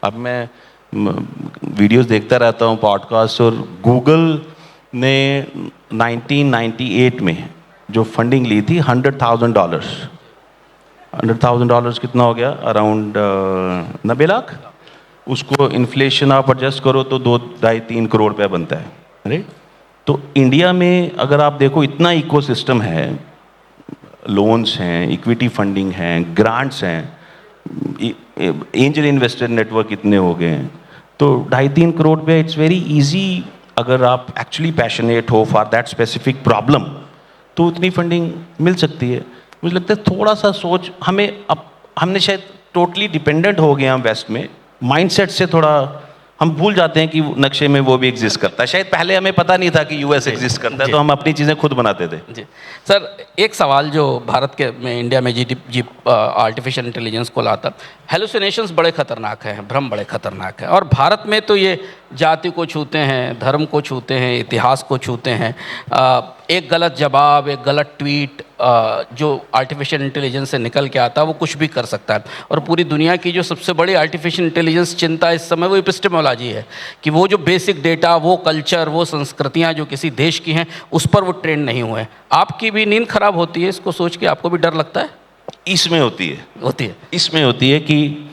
अब मैं वीडियोस देखता रहता हूँ, पॉडकास्ट, और गूगल ने 1998 में जो फंडिंग ली थी $100,000, $100,000 कितना हो गया, अराउंड 90 लाख। उसको इन्फ्लेशन आप एडजस्ट करो तो 2-2.5-3 करोड़ रुपया बनता है, राइट। तो इंडिया में अगर आप देखो इतना इकोसिस्टम है, लोन्स हैं, इक्विटी फंडिंग हैं, ग्रांट्स हैं, एंजल इन्वेस्टर नेटवर्क इतने हो गए हैं, तो 2.5-3 करोड़ पे इट्स वेरी इजी। अगर आप एक्चुअली पैशनेट हो फॉर दैट स्पेसिफिक प्रॉब्लम तो उतनी फंडिंग मिल सकती है। मुझे लगता है थोड़ा सा सोच हमें, अब हमने शायद टोटली डिपेंडेंट हो गए हम वेस्ट में, माइंडसेट से थोड़ा हम भूल जाते हैं कि नक्शे में वो भी एग्जिस्ट करता है। शायद पहले हमें पता नहीं था कि यूएस एग्जिस्ट करता है, तो हम अपनी चीज़ें खुद बनाते थे। जी सर, एक सवाल जो भारत के में इंडिया में जी आर्टिफिशियल इंटेलिजेंस को लाता, हेलुसिनेशंस बड़े खतरनाक हैं, भ्रम बड़े खतरनाक हैं, और भारत में तो ये जाति को छूते हैं, धर्म को छूते हैं, इतिहास को छूते हैं। एक गलत जवाब, एक गलत ट्वीट जो आर्टिफिशियल इंटेलिजेंस से निकल के आता है वो कुछ भी कर सकता है। और पूरी दुनिया की जो सबसे बड़ी आर्टिफिशियल इंटेलिजेंस चिंता इस समय वो एपिस्टेमोलॉजी है, कि वो जो बेसिक डेटा, वो कल्चर, वो संस्कृतियाँ जो किसी देश की हैं उस पर वो ट्रेंड नहीं हुए हैं। आपकी भी नींद खराब होती है इसको सोच के? आपको भी डर लगता है? इसमें होती है इसमें होती है कि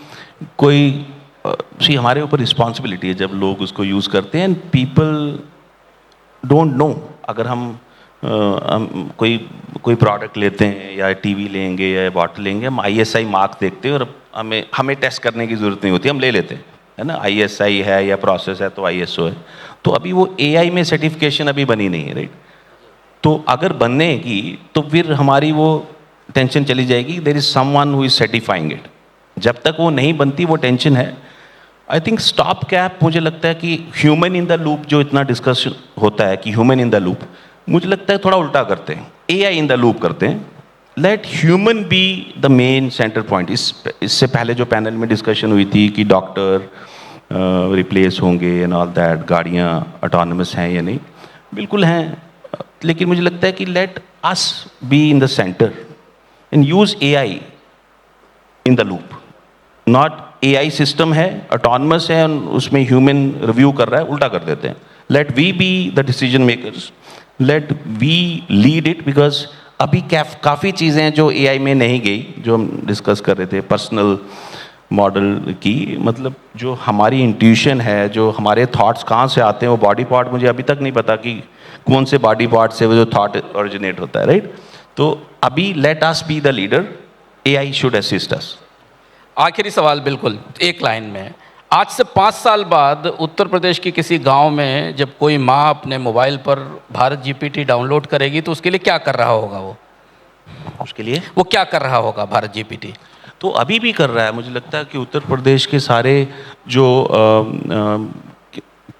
कोई सी हमारे ऊपर रिस्पॉन्सिबिलिटी है जब लोग उसको यूज़ करते हैं, पीपल डोंट नो। अगर हम कोई प्रोडक्ट लेते हैं या टीवी लेंगे या बॉटल लेंगे, हम ISI मार्क देखते हैं और हमें टेस्ट करने की ज़रूरत नहीं होती, हम ले लेते हैं, है ना। ISI है या प्रोसेस है तो ISO है। तो अभी वो AI में सर्टिफिकेशन अभी बनी नहीं है, राइट। तो अगर बनने की तो फिर हमारी वो टेंशन चली जाएगी, there is someone who is certifying it. जब तक वो नहीं बनती वो टेंशन है। आई थिंक स्टॉप कैप, मुझे लगता है कि ह्यूमन इन द लूप जो इतना डिस्कशन होता है कि ह्यूमन इन द लूप, मुझे लगता है थोड़ा उल्टा करते हैं, AI इन द लूप करते हैं। Let human be the main centre point. इससे पहले जो पैनल में डिस्कशन हुई थी कि डॉक्टर रिप्लेस होंगे एंड ऑल दैट, गाड़ियाँ ऑटोनमस हैं या नहीं, बिल्कुल हैं, लेकिन मुझे लगता है कि late us be in the centre and use AI in the loop. Not AI system है, ऑटोनमस है, उसमें ह्यूमन रिव्यू कर रहा है, उल्टा कर देते हैं। Let we be the decision makers, let we lead it, because अभी काफ़ी चीज़ें हैं जो AI में नहीं गई, जो हम डिस्कस कर रहे थे पर्सनल मॉडल की। मतलब जो हमारी इंट्यूशन है, जो हमारे थॉट्स कहाँ से आते हैं, वो बॉडी पार्ट मुझे अभी तक नहीं पता कि कौन से बॉडी पार्ट से वो जो थॉट ओरिजिनेट होता है, राइट। तो अभी let us be the leader, AI should assist us. आखिरी सवाल बिल्कुल एक लाइन में, आज से 5 साल बाद उत्तर प्रदेश की किसी गांव में जब कोई माँ अपने मोबाइल पर भारत GPT डाउनलोड करेगी तो उसके लिए क्या कर रहा होगा उसके लिए वो क्या कर रहा होगा भारत GPT? तो अभी भी कर रहा है। मुझे लगता है कि उत्तर प्रदेश के सारे जो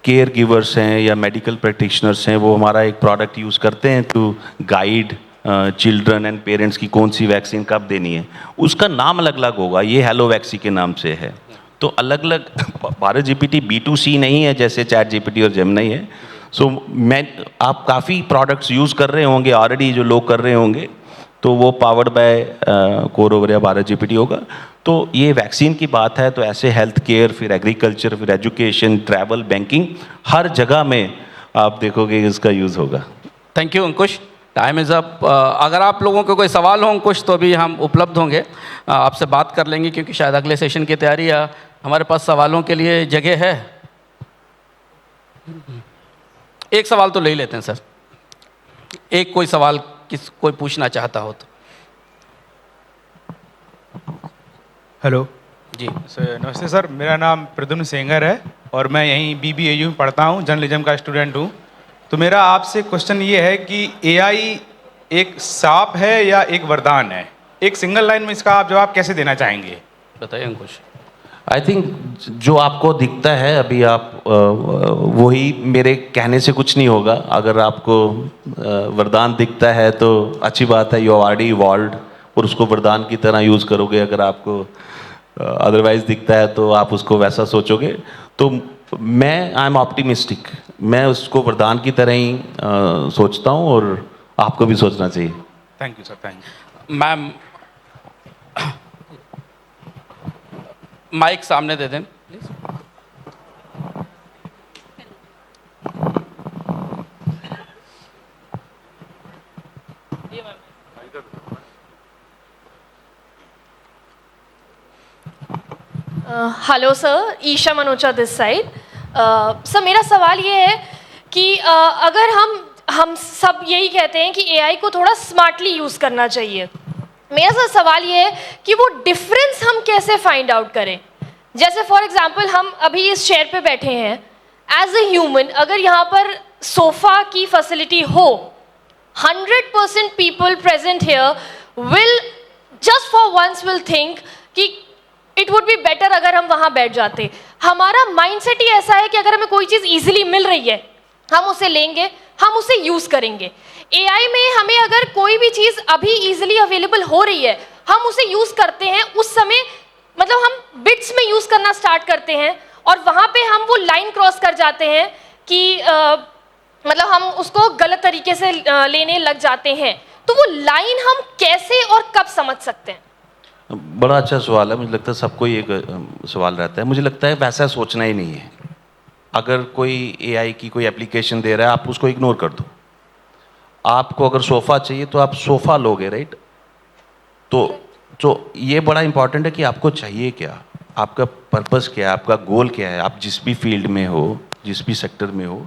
केयर गिवर्स हैं या मेडिकल प्रैक्टिशनर्स हैं, वो हमारा एक प्रोडक्ट यूज़ करते हैं to guide children and parents की कौन सी वैक्सीन कब देनी है। उसका नाम अलग अलग होगा, ये हेलो वैक्सी के नाम से है। तो अलग अलग भारत GPT B2C नहीं है जैसे चैट GPT और जेमिनी है। सो आप काफ़ी प्रोडक्ट्स यूज़ कर रहे होंगे ऑलरेडी, जो लोग कर रहे होंगे, तो वो पावर्ड बाय कोरोवर या भारत GPT होगा। तो ये वैक्सीन की बात है, तो ऐसे हेल्थ केयर, फिर एग्रीकल्चर, फिर एजुकेशन, ट्रैवल, बैंकिंग, हर जगह में आप देखोगे इसका यूज़ होगा। Thank you Ankush, time is up. अगर आप लोगों को कोई सवाल हो अंकुश तो अभी हम उपलब्ध होंगे, आपसे बात कर लेंगे, क्योंकि शायद अगले सेशन की तैयारी है। हमारे पास सवालों के लिए जगह है? एक सवाल तो ले ही लेते हैं सर, एक कोई सवाल कोई पूछना चाहता हो तो। हेलो जी सर, नमस्ते सर, मेरा नाम प्रद्युम्न सेंगर है और मैं यहीं BBAU में पढ़ता हूँ, जर्नलिज्म का स्टूडेंट हूँ। तो मेरा आपसे क्वेश्चन ये है कि AI एक शाप है या एक वरदान है? एक सिंगल लाइन में इसका आप जवाब कैसे देना चाहेंगे? बताइए अंकुश। आई थिंक जो आपको दिखता है अभी आप वही, मेरे कहने से कुछ नहीं होगा। अगर आपको वरदान दिखता है तो अच्छी बात है, यू ऑलरेडी इवॉल्व्ड, और उसको वरदान की तरह यूज़ करोगे। अगर आपको अदरवाइज दिखता है तो आप उसको वैसा सोचोगे। तो आई एम ऑप्टिमिस्टिक, मैं उसको वरदान की तरह ही सोचता हूँ, और आपको भी सोचना चाहिए। Thank you sir, thank you. Ma'am mike सामने दे दें। Hello sir, Isha Manocha this side. Sir मेरा सवाल ये है कि अगर हम सब यही कहते हैं कि एआई को थोड़ा स्मार्टली यूज़ करना चाहिए, मेरा सर सवाल ये है कि वो डिफरेंस हम कैसे फाइंड आउट करें। जैसे फॉर एग्जांपल हम अभी इस चेयर पे बैठे हैं, एज ए ह्यूमन अगर यहाँ पर सोफ़ा की फैसिलिटी हो, 100% people present here will just for once will think कि इट वुड बी बेटर अगर हम वहाँ बैठ जाते। हमारा माइंडसेट ही ऐसा है कि अगर हमें कोई चीज़ इजीली मिल रही है हम उसे लेंगे, हम उसे यूज़ करेंगे। एआई में हमें अगर कोई भी चीज़ अभी इजीली अवेलेबल हो रही है हम उसे यूज़ करते हैं, उस समय मतलब हम बिट्स में यूज़ करना स्टार्ट करते हैं और वहाँ पे हम वो लाइन क्रॉस कर जाते हैं कि मतलब हम उसको गलत तरीके से लेने लग जाते हैं। तो वो लाइन हम कैसे और कब समझ सकते हैं? बड़ा अच्छा सवाल है। मुझे लगता है सबको ये सवाल रहता है। मुझे लगता है वैसा सोचना ही नहीं है। अगर कोई एआई की कोई एप्लीकेशन दे रहा है आप उसको इग्नोर कर दो। आपको अगर सोफ़ा चाहिए तो आप सोफ़ा लोगे, राइट? तो ये बड़ा इंपॉर्टेंट है कि आपको चाहिए क्या, आपका पर्पस क्या है, आपका गोल क्या है। आप जिस भी फील्ड में हो, जिस भी सेक्टर में हो,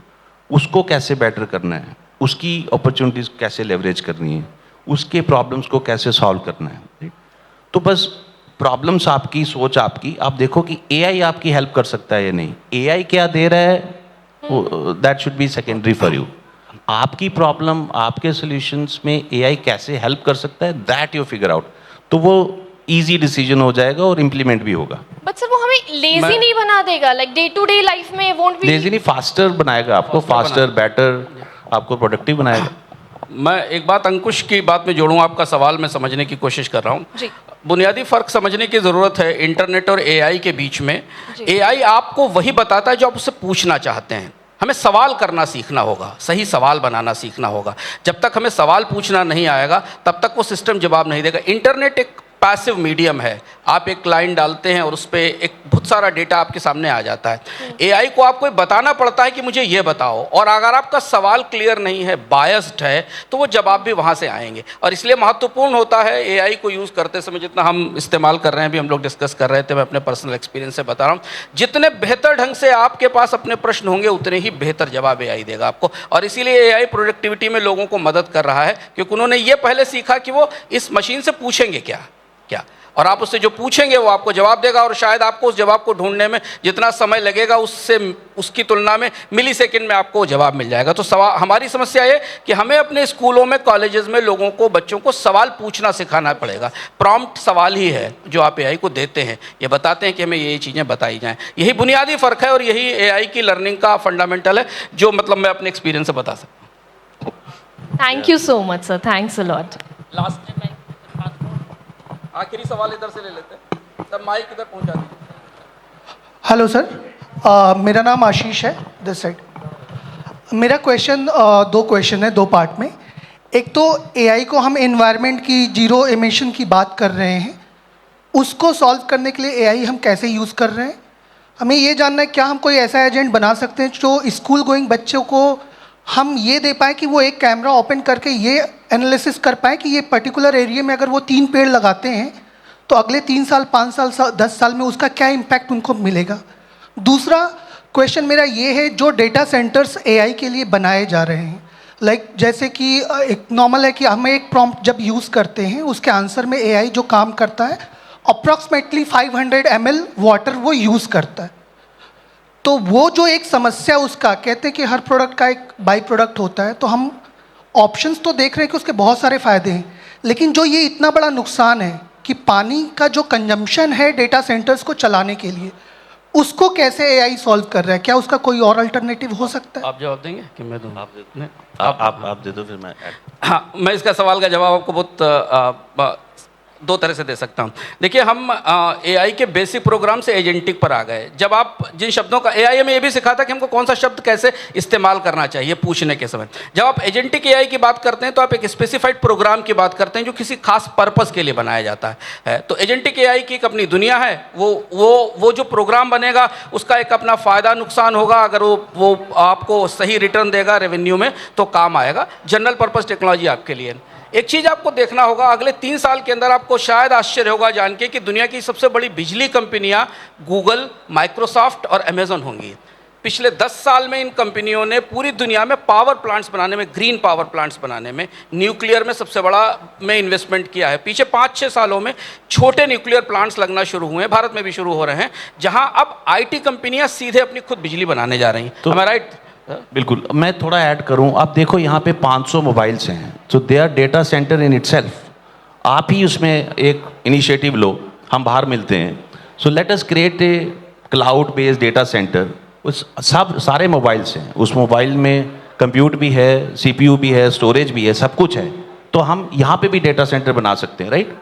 उसको कैसे बेटर करना है, उसकी अपॉर्चुनिटीज़ कैसे लेवरेज करनी है, उसके प्रॉब्लम्स को कैसे सॉल्व करना है, राइट? तो बस प्रॉब्लम्स आपकी, सोच आपकी, आप देखो कि एआई आपकी हेल्प कर सकता है या नहीं। एआई क्या दे रहा है that should be secondary for you. आपकी प्रॉब्लम, आपके सॉल्यूशंस में एआई कैसे हेल्प कर सकता है दैट यू फिगर आउट। तो वो इजी डिसीजन हो जाएगा और इम्प्लीमेंट भी होगा। बट सर वो हमें लेजी नहीं बना देगा, like day to day life में वोंट बी लेजी नहीं, फास्टर बनाएगा आपको, फास्टर बेटर आपको प्रोडक्टिव बनाएगा। मैं एक बात अंकुश की बात में जोड़ूँ, आपका सवाल मैं समझने की कोशिश कर रहा हूँ। बुनियादी फ़र्क समझने की ज़रूरत है इंटरनेट और एआई के बीच में। एआई आपको वही बताता है जो आप उससे पूछना चाहते हैं। हमें सवाल करना सीखना होगा, सही सवाल बनाना सीखना होगा। जब तक हमें सवाल पूछना नहीं आएगा तब तक वो सिस्टम जवाब नहीं देगा। इंटरनेट एक पैसिव मीडियम है। आप एक लाइन डालते हैं और उस पर एक बहुत सारा डेटा आपके सामने आ जाता है। एआई को आपको बताना पड़ता है कि मुझे ये बताओ, और अगर आपका सवाल क्लियर नहीं है, बायस्ड है, तो वो जवाब भी वहाँ से आएंगे। और इसलिए महत्वपूर्ण होता है एआई को यूज़ करते समय, जितना हम इस्तेमाल कर रहे हैं, अभी हम लोग डिस्कस कर रहे थे, मैं अपने पर्सनल एक्सपीरियंस से बता रहा हूँ, जितने बेहतर ढंग से आपके पास अपने प्रश्न होंगे उतने ही बेहतर जवाब एआई देगा आपको। और इसीलिए एआई प्रोडक्टिविटी में लोगों को मदद कर रहा है, क्योंकि उन्होंने ये पहले सीखा कि वो इस मशीन से पूछेंगे क्या, और आप उससे जो पूछेंगे वो आपको जवाब देगा। और शायद आपको उस जवाब को ढूंढने में जितना समय लगेगा उससे उसकी तुलना में मिली सेकेंड में आपको जवाब मिल जाएगा। तो हमारी समस्या ये कि हमें अपने स्कूलों में, कॉलेजेस में लोगों को, बच्चों को सवाल पूछना सिखाना पड़ेगा। प्रॉम्प्ट सवाल ही है जो आप एआई को देते हैं, ये बताते हैं कि हमें ये चीज़ें बताई जाएँ। यही बुनियादी फ़र्क है और यही एआई की लर्निंग का फंडामेंटल है, जो मतलब मैं अपने एक्सपीरियंस से बता सकता हूँ। Thank you so much sir, thanks a lot. Last में आखिरी सवाल इधर से ले लेते हैं, तब माइक इधर पहुंचा दीजिए। हेलो सर, मेरा नाम आशीष है, दिस साइड। मेरा क्वेश्चन, दो क्वेश्चन है, दो पार्ट में। एक तो एआई को हम एनवायरनमेंट की जीरो एमिशन की बात कर रहे हैं, उसको सॉल्व करने के लिए एआई हम कैसे यूज़ कर रहे हैं। हमें ये जानना है क्या हम कोई ऐसा एजेंट बना सकते हैं जो स्कूल गोइंग बच्चों को हम ये दे पाएँ कि वो एक कैमरा ओपन करके ये एनालिसिस कर पाएँ कि ये पर्टिकुलर एरिया में अगर वो 3 पेड़ लगाते हैं तो अगले 3 साल, 5 साल, 10 साल में उसका क्या इम्पैक्ट उनको मिलेगा। दूसरा क्वेश्चन मेरा ये है, जो डेटा सेंटर्स एआई के लिए बनाए जा रहे हैं, लाइक जैसे कि एक नॉर्मल है कि हमें एक प्रॉम्प्ट जब यूज़ करते हैं उसके आंसर में एआई जो काम करता है अप्रॉक्सीमेटली 500 ml वाटर वो यूज़ करता है। तो वो जो एक समस्या, उसका कहते हैं कि हर प्रोडक्ट का एक बाई प्रोडक्ट होता है, तो हम ऑप्शंस तो देख रहे हैं कि उसके बहुत सारे फ़ायदे हैं, लेकिन जो ये इतना बड़ा नुकसान है कि पानी का जो कंजम्पशन है डेटा सेंटर्स को चलाने के लिए, उसको कैसे एआई सॉल्व कर रहा है। क्या उसका कोई और अल्टरनेटिव हो सकता है? आप जवाब देंगे कि मैं दूँ? आप दे दो। आप दे दो, फिर मैं हाँ, मैं इसका सवाल का जवाब आपको बहुत दो तरह से दे सकता हूँ। देखिए, हम एआई के बेसिक प्रोग्राम से एजेंटिक पर आ गए। जब आप जिन शब्दों का एआई में ये भी सिखाता कि हमको कौन सा शब्द कैसे इस्तेमाल करना चाहिए पूछने के समय। जब आप एजेंटिक एआई की बात करते हैं तो आप एक स्पेसिफाइड प्रोग्राम की बात करते हैं जो किसी खास पर्पस के लिए बनाया जाता है। तो एजेंटिक एआई की एक अपनी दुनिया है। वो जो प्रोग्राम बनेगा उसका एक अपना फ़ायदा नुकसान होगा। अगर वो आपको सही रिटर्न देगा रेवेन्यू में तो काम आएगा। जनरल पर्पस टेक्नोलॉजी आपके लिए। एक चीज़ आपको देखना होगा, अगले 3 साल के अंदर आपको शायद आश्चर्य होगा जान के कि दुनिया की सबसे बड़ी बिजली कंपनियां गूगल, माइक्रोसॉफ्ट और अमेजन होंगी। पिछले 10 साल में इन कंपनियों ने पूरी दुनिया में पावर प्लांट्स बनाने में, ग्रीन पावर प्लांट्स बनाने में, न्यूक्लियर में सबसे बड़ा में इन्वेस्टमेंट किया है। पीछे 5-6 सालों में छोटे न्यूक्लियर प्लांट्स लगना शुरू हुए हैं, भारत में भी शुरू हो रहे हैं, जहां अब आईटी कंपनियां सीधे अपनी खुद बिजली बनाने जा रही हैं। तो am I right? बिल्कुल, मैं थोड़ा ऐड करूं। आप देखो यहाँ पे 500 मोबाइल्स हैं, तो they are data centre in itself. आप ही उसमें एक इनिशिएटिव लो, हम बाहर मिलते हैं। So let us create a cloud based data centre. उस सारे मोबाइल्स हैं, उस मोबाइल में कंप्यूट भी है, सीपीयू भी है, स्टोरेज भी है, सब कुछ है। तो हम यहाँ पे भी डेटा सेंटर बना सकते हैं, right?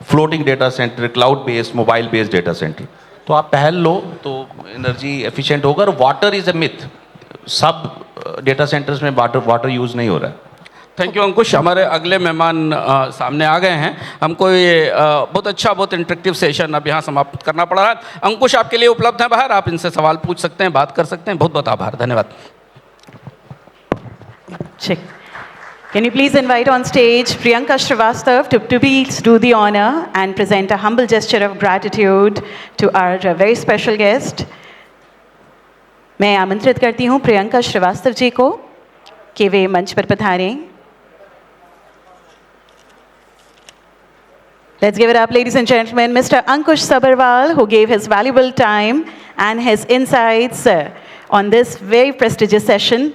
Floating data centre, cloud based, mobile based data centre. तो आप पहल लो तो एनर्जी एफिशिएंट होगा। और वाटर इज़ अ मिथ, सब डेटा सेंटर्स में वाटर यूज़ नहीं हो रहा है। थैंक यू अंकुश। हमारे अगले मेहमान सामने आ गए हैं। हमको ये बहुत अच्छा, बहुत इंटरेक्टिव सेशन अब यहाँ समाप्त करना पड़ रहा है। अंकुश आपके लिए उपलब्ध है बाहर, आप इनसे सवाल पूछ सकते हैं, बात कर सकते हैं। बहुत बहुत आभार, धन्यवाद। Check. Can you please invite on stage Priyanka Srivastav to please do the honor and present a humble gesture of gratitude to our very special guest. मैं आमंत्रित करती हूँ प्रियंका श्रीवास्तव जी को कि वे मंच पर पधारें। Let's give it up, ladies and gentlemen, Mr. Ankush Sabharwal, who gave his valuable time and his insights on this very prestigious session.